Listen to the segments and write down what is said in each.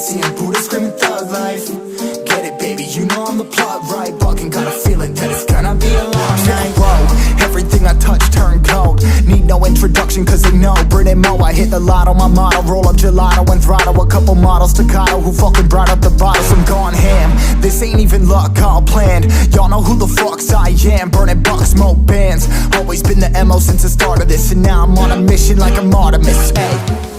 seeing Buddha screaming thug life. Get it, baby, you know I'm the plug, right? Fucking got a feeling that it's gonna be a long night. Whoa, everything I touch turn cold. Need no introduction cause they know Brit and Mo, I hit the lotto, my motto. Roll up gelato and throttle a couple models staccato who fucking brought up the bottles. I'm gone ham, this ain't even luck, all planned. Y'all know who the fucks I am. Burning bucks, smoke bands. Always been the MO since the start of this. And now I'm on a mission like I'm Artemis. Hey.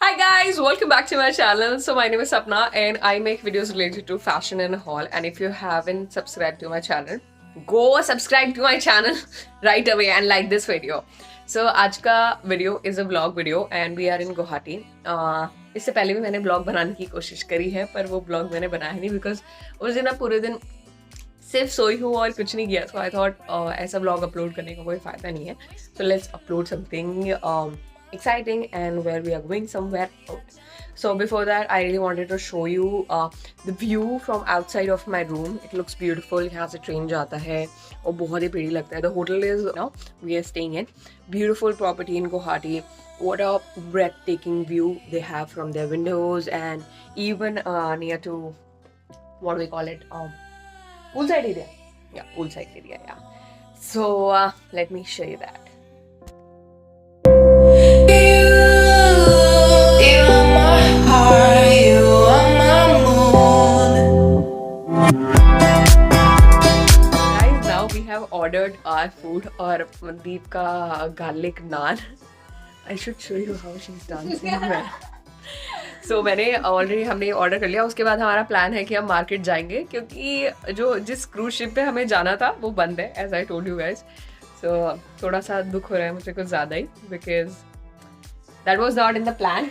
Hi guys, welcome back to my channel. So my name is Sapna and I make videos related to fashion and haul. And if you haven't subscribed to my channel, go subscribe to my channel right away and like this video. So आज का video is a vlog video and we are in Gauhati. इससे पहले भी मैंने vlog बनाने की कोशिश करी है पर वो vlog मैंने बनाया नहीं because उस दिन मैं पूरे दिन सिर्फ सोई हूँ और कुछ नहीं किया. So I thought ऐसा vlog upload करने का कोई फायदा नहीं है. So let's upload something exciting and where we are going somewhere out. So before that I really wanted to show you the view from outside of my room. It looks beautiful. यहाँ से train जाता है और बहुत ही pretty लगता है. The hotel is now we are staying in beautiful property in Gauhati. What a breathtaking view they have from their windows and even near to what do we call it, poolside area. Yeah, poolside area. Yeah. So let me show you that. Ordered our food और मनदीप का garlic naan. I should show you how she's dancing. So मैंने already हमने order कर लिया. उसके बाद हमारा plan है कि हम market जाएंगे क्योंकि जो जिस cruise ship पे हमें जाना था वो बंद है as I told you guys. So थोड़ा सा दुख हो रहा है मुझे कुछ ज़्यादा ही because that was not in the plan.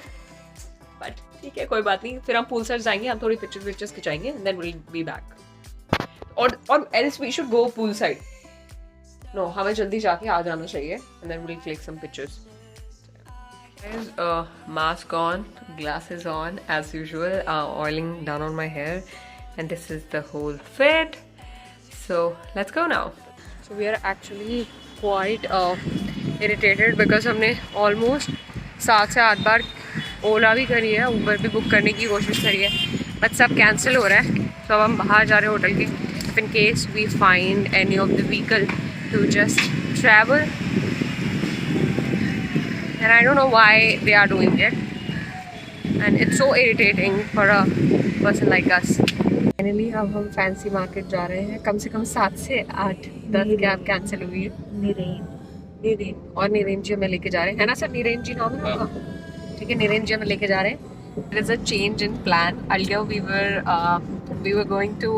But ठीक है कोई बात नहीं. फिर हम pool side जाएंगे, हम थोड़ी pictures खिंचाएंगे and then we'll be back. और else we should go pool side. No, हमें जल्दी जाके आ जाना चाहिए and then we'll click some pictures. Guys, mask on, glasses on as usual, oiling down on my hair and this is the whole fit. So let's go now. So we are actually quite irritated because हमने almost 7 से 8 बार ओला भी करी है, Uber भी book करने की कोशिश करी है but सब कैंसिल हो रहा है. तो अब हम बाहर जा रहे हैं होटल के. If in case we find any of the vehicle to just travel, and I don't know why they are doing it and it's so irritating for a person like us. Finally अब हम fancy market जा रहे हैं. कम से कम 7 से 8-10 cab cancel हुई है. नीरेन और नीरेन जी हमें लेके जा रहे हैं, है ना सर? नीरेन जी नाम है उनका. ठीक है, नीरेन जी हमें लेके जा रहे हैं. There is a change in plan. Earlier we were going to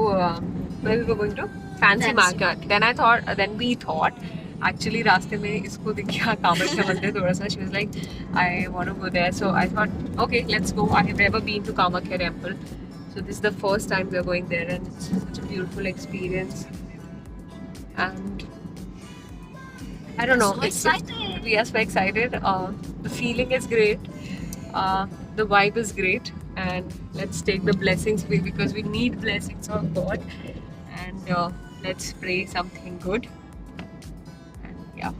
fancy market. Then we thought actually रास्ते में इसको दिख गया कामाख्या मंदिर थोड़ा सा. She was like, I want to go there. So I thought, okay, let's go. I have never been to Kamakhya temple, so this is the first time we are going there, and it's such a beautiful experience. And I don't know. We are so excited. The feeling is great. The vibe is great, and let's take the blessings because we need blessings from God. And let's pray something good. And yeah.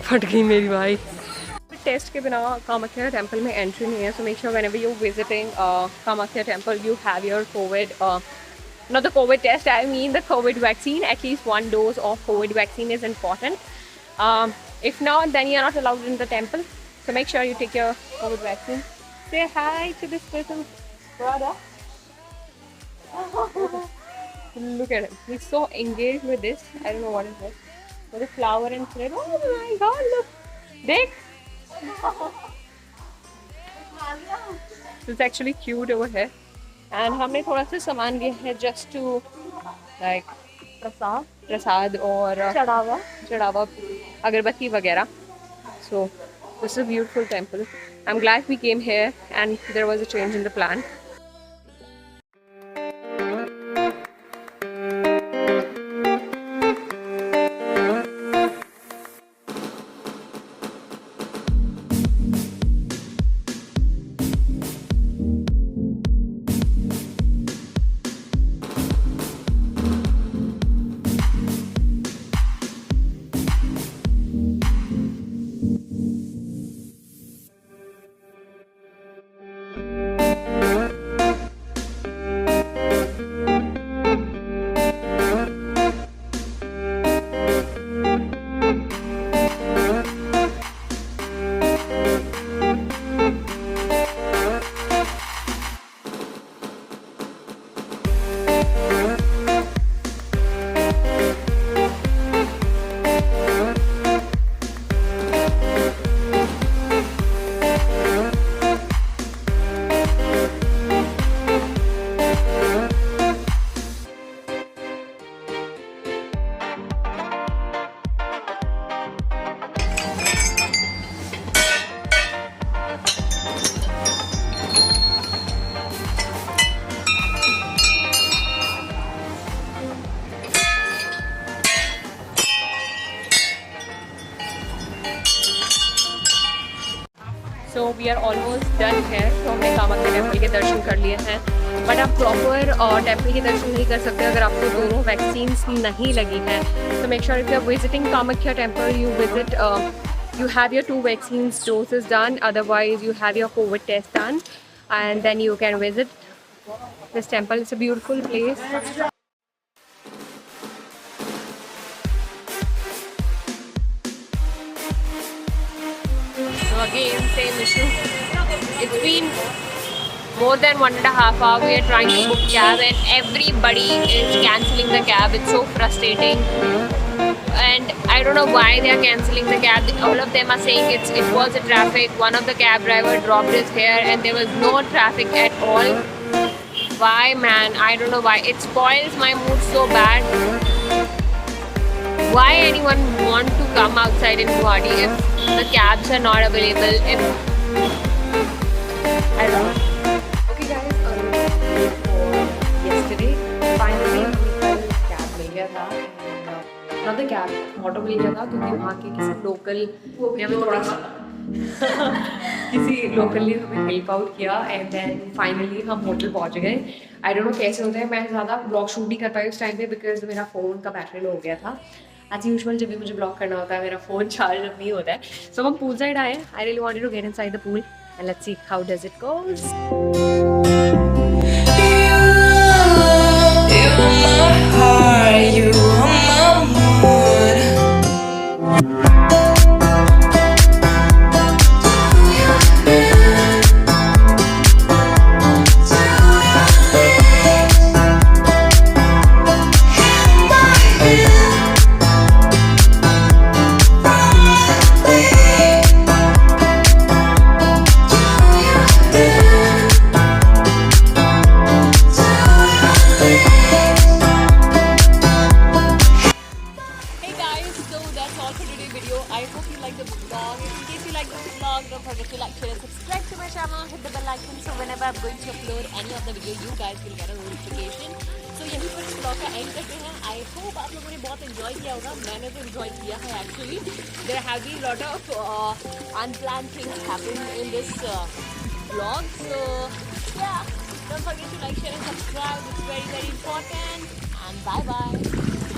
फट गई मेरी भाई. Test के बिना Kamakhya temple में entry नहीं है. So make sure whenever you're visiting Kamakhya temple you have your COVID, not the COVID test, I mean the COVID vaccine. At least 1 dose of COVID vaccine is important. If not, then you're not allowed in the temple. So make sure you take your COVID vaccine. Say hi to this person, brother. Look at him. He's so engaged with this. I don't know what it is. With a flower and thread. Oh my god, look. Dick. It's actually cute over here. And हमने थोड़ा सा सामान लिया है just to like प्रसाद और चढ़ावा अगरबत्ती वगैरह. So this is a beautiful temple. I am glad we came here and there was a change in the plan. So we are almost done है. तो हमने कामाख्या टेम्पल के दर्शन कर लिए हैं. बट आप प्रॉपर टेम्पल के दर्शन नहीं कर सकते अगर आपको दोनों वैक्सीन्स नहीं लगी हैं. तो make sure if you are visiting Kamakhya temple you have your 2 vaccines doses done, otherwise you have your COVID test done, and then you can visit this temple. It's a beautiful place. So again, same issue. It's been more than 1.5 hours. We are trying to book cab and everybody is cancelling the cab. It's so frustrating. And I don't know why they are cancelling the cab. All of them are saying it was a traffic. One of the cab driver dropped his hair and there was no traffic at all. Why, man? I don't know why. It spoils my mood so bad. Why anyone want to come outside in Gauhati if the cabs are not available? I don't know. Okay guys, for yesterday, finally हमने कल cab मिल गया था. Not the cab, auto मिल गया था क्योंकि वहाँ के किसी लोकल ने हमें थोड़ा सा किसी लोकल ने हमें हेल्प आउट किया एंड देन फाइनली हम होटल पहुँच गए. आई डोंट नो कैसे होते हैं. मैं ज़्यादा ब्लॉग शूट नहीं कर पाई उस टाइम पे बिकॉज मेरा फ़ोन का बैटरी लो हो गया था. एज यूजुअल जब भी मुझे ब्लॉग करना होता है मेरा फ़ोन चार्ज नहीं होता है. सो हम पूल साइड आए. I really wanted to get inside the pool and let's see how does it goes. Don't forget to like, share and subscribe to my channel. Hit the bell icon so whenever I'm going to upload any of the video, you guys will get a notification. So यहीं पर इस vlog का end करते हैं. I hope आप लोगों ने बहुत enjoy किया होगा. मैंने तो enjoy किया है actually. There have been lot of unplanned things happen in this vlog. So yeah, don't forget to like, share and subscribe. It's very important. And bye bye.